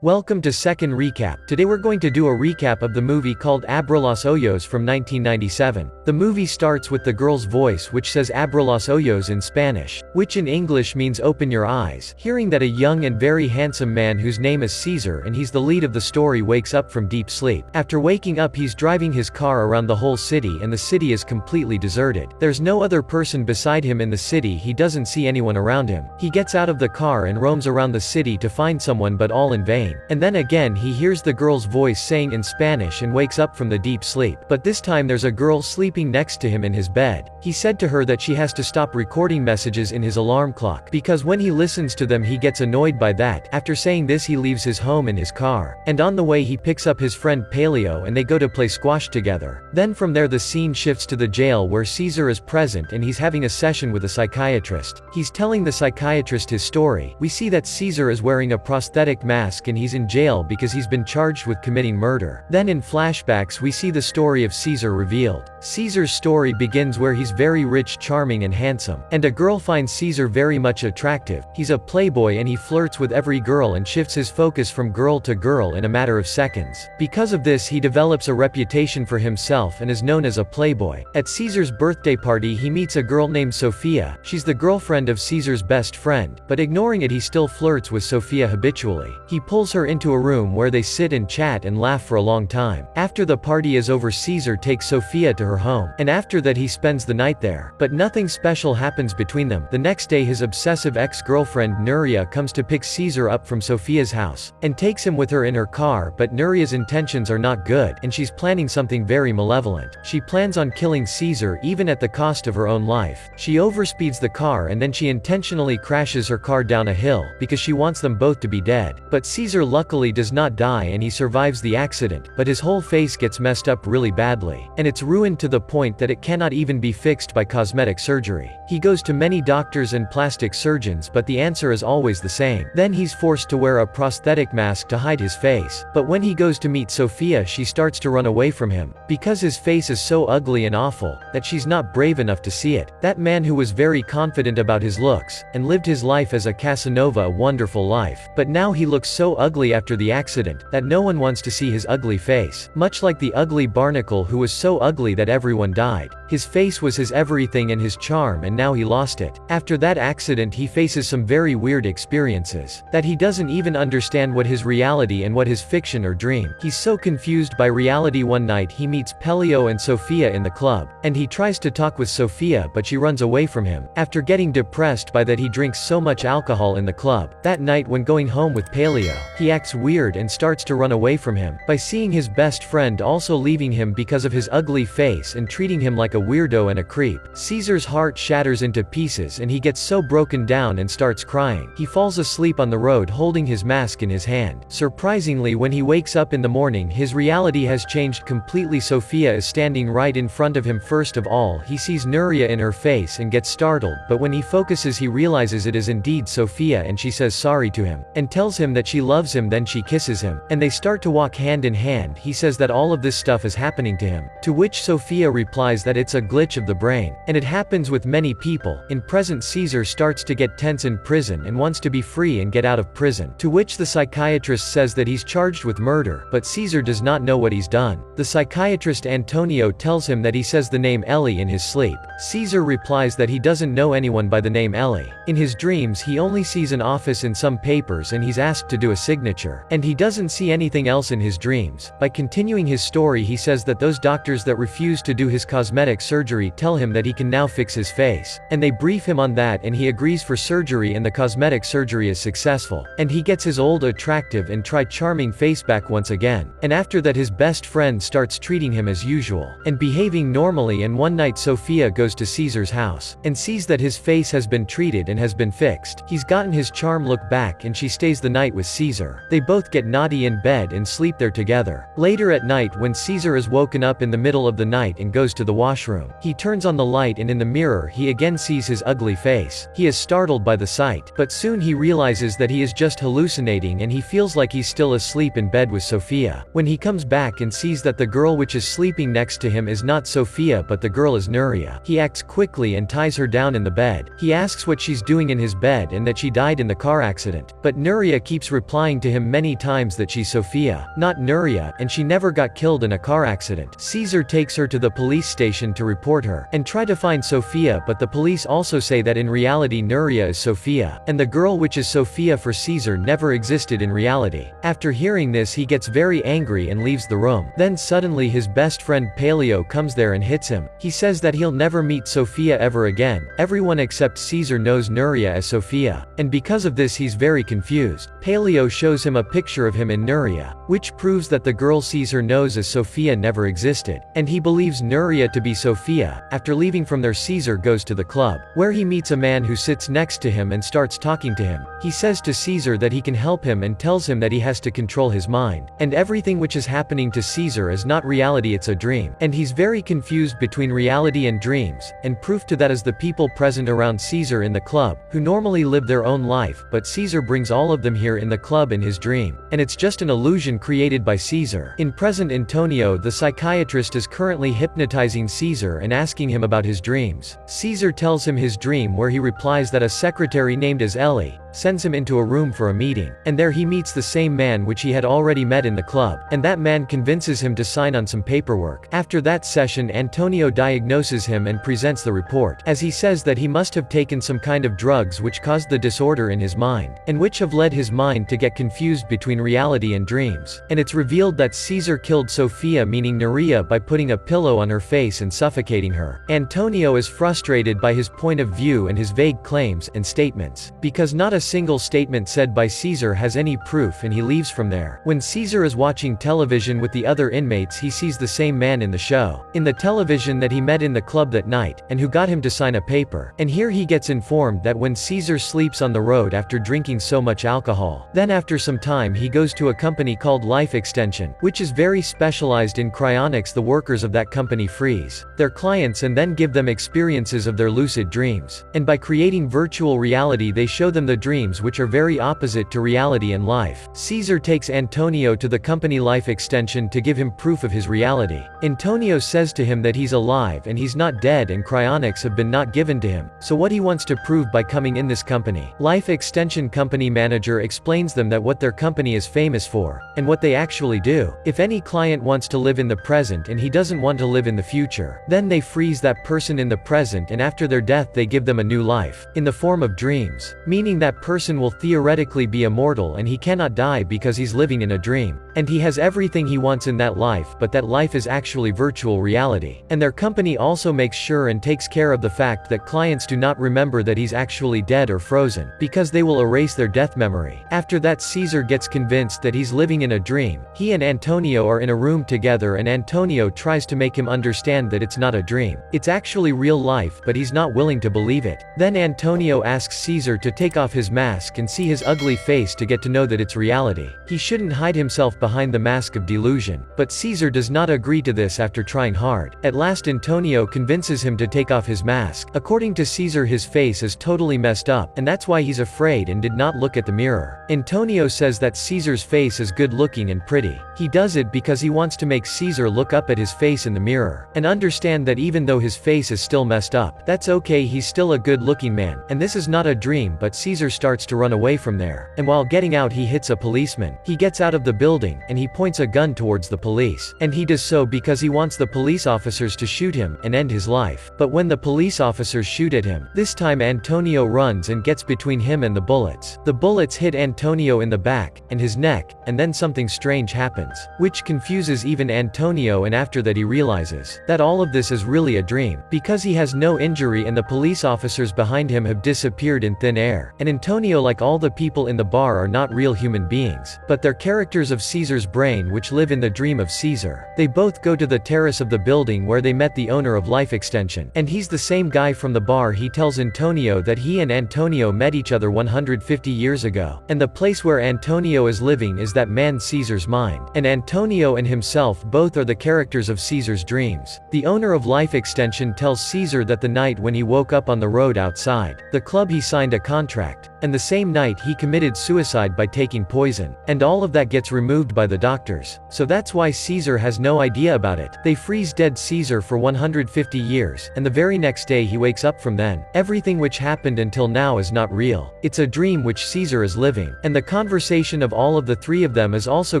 Welcome to Second Recap. Today we're going to do a recap of the movie called Abra los Ojos from 1997. The movie starts with the girl's voice which says Abra los Ojos in Spanish, which in English means open your eyes. Hearing that a young and very handsome man whose name is Caesar and he's the lead of the story wakes up from deep sleep. After waking up he's driving his car around the whole city and the city is completely deserted. There's no other person beside him in the city, he doesn't see anyone around him. He gets out of the car and roams around the city to find someone but all in vain. And then again he hears the girl's voice saying in Spanish and wakes up from the deep sleep. But this time there's a girl sleeping next to him in his bed. He said to her that she has to stop recording messages in his alarm clock, because when he listens to them he gets annoyed by that. After saying this he leaves his home in his car. And on the way he picks up his friend Paleo and they go to play squash together. Then from there the scene shifts to the jail where Caesar is present and he's having a session with a psychiatrist. He's telling the psychiatrist his story. We see that Caesar is wearing a prosthetic mask and he's in jail because he's been charged with committing murder. Then in flashbacks we see the story of Caesar revealed. Caesar's story begins where he's very rich, charming and handsome. And a girl finds Caesar very much attractive. He's a playboy and he flirts with every girl and shifts his focus from girl to girl in a matter of seconds. Because of this he develops a reputation for himself and is known as a playboy. At Caesar's birthday party he meets a girl named Sophia. She's the girlfriend of Caesar's best friend, but ignoring it he still flirts with Sophia habitually. He pulls her into a room where they sit and chat and laugh for a long time. After the party is over Caesar takes Sophia to her home, and after that he spends the night there. But nothing special happens between them. The next day his obsessive ex-girlfriend Nuria comes to pick Caesar up from Sophia's house, and takes him with her in her car, but Nuria's intentions are not good, and she's planning something very malevolent. She plans on killing Caesar even at the cost of her own life. She overspeeds the car and then she intentionally crashes her car down a hill, because she wants them both to be dead. But Caesar luckily does not die and he survives the accident, but his whole face gets messed up really badly, and it's ruined to the point that it cannot even be fixed by cosmetic surgery. He goes to many doctors and plastic surgeons but the answer is always the same. Then he's forced to wear a prosthetic mask to hide his face, but when he goes to meet Sophia she starts to run away from him, because his face is so ugly and awful, that she's not brave enough to see it. That man who was very confident about his looks, and lived his life as a Casanova, a wonderful life, but now he looks so ugly after the accident, that no one wants to see his ugly face. Much like the ugly barnacle who was so ugly that everyone died. His face was his everything and his charm and now he lost it. After that accident he faces some very weird experiences, that he doesn't even understand what his reality and what his fiction or dream. He's so confused by reality. One night he meets Pelio and Sophia in the club, and he tries to talk with Sophia but she runs away from him. After getting depressed by that he drinks so much alcohol in the club. That night when going home with Pelio, he acts weird and starts to run away from him, by seeing his best friend also leaving him because of his ugly face and treating him like a weirdo and a creep. Caesar's heart shatters into pieces and he gets so broken down and starts crying. He falls asleep on the road holding his mask in his hand. Surprisingly, when he wakes up in the morning his reality has changed completely. Sophia is standing right in front of him. First of all he sees Nuria in her face and gets startled, but when he focuses he realizes it is indeed Sophia and she says sorry to him, and tells him that she loves him. Then she kisses him, and they start to walk hand in hand. He says that all of this stuff is happening to him, to which Sophia replies that it's a glitch of the brain, and it happens with many people. In present Caesar starts to get tense in prison and wants to be free and get out of prison, to which the psychiatrist says that he's charged with murder, but Caesar does not know what he's done. The psychiatrist Antonio tells him that he says the name Ellie in his sleep. Caesar replies that he doesn't know anyone by the name Ellie. In his dreams he only sees an office and some papers and he's asked to do a signature, and he doesn't see anything else in his dreams. By continuing his story he says that those doctors that refused to do his cosmetic surgery tell him that he can now fix his face, and they brief him on that and he agrees for surgery and the cosmetic surgery is successful, and he gets his old attractive and charming face back once again. And after that his best friend starts treating him as usual, and behaving normally, and one night Sophia goes to Caesar's house, and sees that his face has been treated and has been fixed. He's gotten his charm look back and she stays the night with Caesar. They both get naughty in bed and sleep there together. Later at night when Caesar is woken up in the middle of the night and goes to the washroom, he turns on the light and in the mirror he again sees his ugly face. He is startled by the sight, but soon he realizes that he is just hallucinating and he feels like he's still asleep in bed with Sophia. When he comes back and sees that the girl which is sleeping next to him is not Sophia but the girl is Nuria, he acts quickly and ties her down in the bed. He asks what she's doing in his bed and that she died in the car accident, but Nuria keeps replying explaining to him many times that she's Sophia, not Nuria, and she never got killed in a car accident. Caesar takes her to the police station to report her, and try to find Sophia, but the police also say that in reality Nuria is Sophia, and the girl which is Sophia for Caesar never existed in reality. After hearing this he gets very angry and leaves the room. Then suddenly his best friend Paleo comes there and hits him. He says that he'll never meet Sophia ever again. Everyone except Caesar knows Nuria as Sophia, and because of this he's very confused. Paleo shows him a picture of him and Nuria, which proves that the girl Caesar knows as Sophia never existed, and he believes Nuria to be Sophia. After leaving from there, Caesar goes to the club, where he meets a man who sits next to him and starts talking to him. He says to Caesar that he can help him and tells him that he has to control his mind, and everything which is happening to Caesar is not reality, it's a dream, and he's very confused between reality and dreams, and proof to that is the people present around Caesar in the club, who normally live their own life, but Caesar brings all of them here in the club in his dream, and it's just an illusion created by Caesar. In present, Antonio the psychiatrist is currently hypnotizing Caesar and asking him about his dreams. Caesar tells him his dream, where he replies that a secretary named as Ellie sends him into a room for a meeting, and there he meets the same man which he had already met in the club, and that man convinces him to sign on some paperwork. After that session, Antonio diagnoses him and presents the report, as he says that he must have taken some kind of drugs which caused the disorder in his mind, and which have led his mind to get confused between reality and dreams, and it's revealed that Caesar killed Sophia, meaning Nuria, by putting a pillow on her face and suffocating her. Antonio is frustrated by his point of view and his vague claims and statements, because not a single statement said by Caesar has any proof, and he leaves from there. When Caesar is watching television with the other inmates, he sees the same man in the show, in the television, that he met in the club that night, and who got him to sign a paper. And here he gets informed that when Caesar sleeps on the road after drinking so much alcohol, then after some time he goes to a company called Life Extension, which is very specialized in cryonics. The workers of that company freeze their clients and then give them experiences of their lucid dreams, and by creating virtual reality they show them the dreams which are very opposite to reality and life. Caesar takes Antonio to the company Life Extension to give him proof of his reality. Antonio says to him that he's alive and he's not dead, and cryonics have been not given to him, so what he wants to prove by coming in this company. Life Extension company manager explains them that what their company is famous for, and what they actually do. If any client wants to live in the present and he doesn't want to live in the future, then they freeze that person in the present, and after their death they give them a new life, in the form of dreams, meaning that person will theoretically be immortal and he cannot die because he's living in a dream, and he has everything he wants in that life, but that life is actually virtual reality. And their company also makes sure and takes care of the fact that clients do not remember that he's actually dead or frozen, because they will erase their death memory. After that, Caesar gets convinced that he's living in a dream. He and Antonio are in a room together, and Antonio tries to make him understand that it's not a dream, it's actually real life, but he's not willing to believe it. Then Antonio asks Caesar to take off his mask and see his ugly face to get to know that it's reality. He shouldn't hide himself behind the mask of delusion, but Caesar does not agree to this after trying hard. At last Antonio convinces him to take off his mask. According to Caesar, his face is totally messed up, and that's why he's afraid and did not look at the mirror. Antonio says that Caesar's face is good looking and pretty. He does it because he wants to make Caesar look up at his face in the mirror, and understand that even though his face is still messed up, that's okay, he's still a good looking man, and this is not a dream. But Caesar starts to run away from there, and while getting out he hits a policeman. He gets out of the building, and he points a gun towards the police, and he does so because he wants the police officers to shoot him and end his life. But when the police officers shoot at him, this time Antonio runs and gets between him and the bullets. The bullets hit Antonio in the back and his neck, and then something strange happens, which confuses even Antonio, and after that he realizes that all of this is really a dream, because he has no injury and the police officers behind him have disappeared in thin air. And Antonio, like all the people in the bar, are not real human beings, but they're characters of Caesar's brain which live in the dream of Caesar. They both go to the terrace of the building where they met the owner of Life Extension, and he's the same guy from the bar. He tells Antonio that he and Antonio met each other 150 years ago, and the place where Antonio is living is that man Caesar's mind, and Antonio and himself both are the characters of Caesar's dreams. The owner of Life Extension tells Caesar that the night when he woke up on the road outside the club he signed a contract and the same night he committed suicide by taking poison. And all of that gets removed by the doctors. So that's why Caesar has no idea about it. They freeze dead Caesar for 150 years, and the very next day he wakes up from then. Everything which happened until now is not real. It's a dream which Caesar is living. And the conversation of all of the three of them is also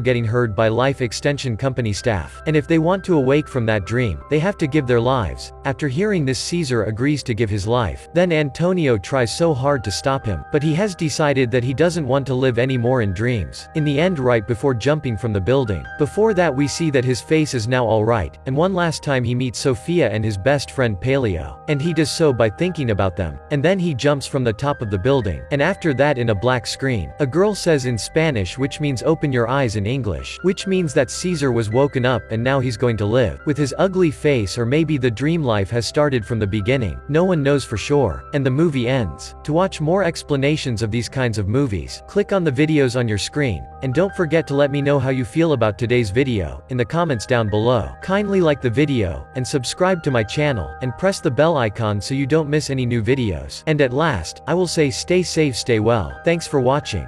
getting heard by Life Extension Company staff. And if they want to awake from that dream, they have to give their lives. After hearing this, Caesar agrees to give his life. Then Antonio tries so hard to stop him, but he has decided that he doesn't want to live anymore in dreams. In the end, right before jumping from the building. Before that, we see that his face is now alright, and one last time he meets Sophia and his best friend Paleo. And he does so by thinking about them. And then he jumps from the top of the building. And after that, in a black screen, a girl says in Spanish, which means open your eyes in English, which means that Caesar was woken up and now he's going to live with his ugly face, or maybe the dream life has started from the beginning. No one knows for sure. And the movie ends. To watch more explanations of these kinds of movies, click on the videos on your screen, and don't forget to let me know how you feel about today's video in the comments down below. Kindly like the video, and subscribe to my channel, and press the bell icon so you don't miss any new videos. And at last, I will say stay safe, stay well. Thanks for watching.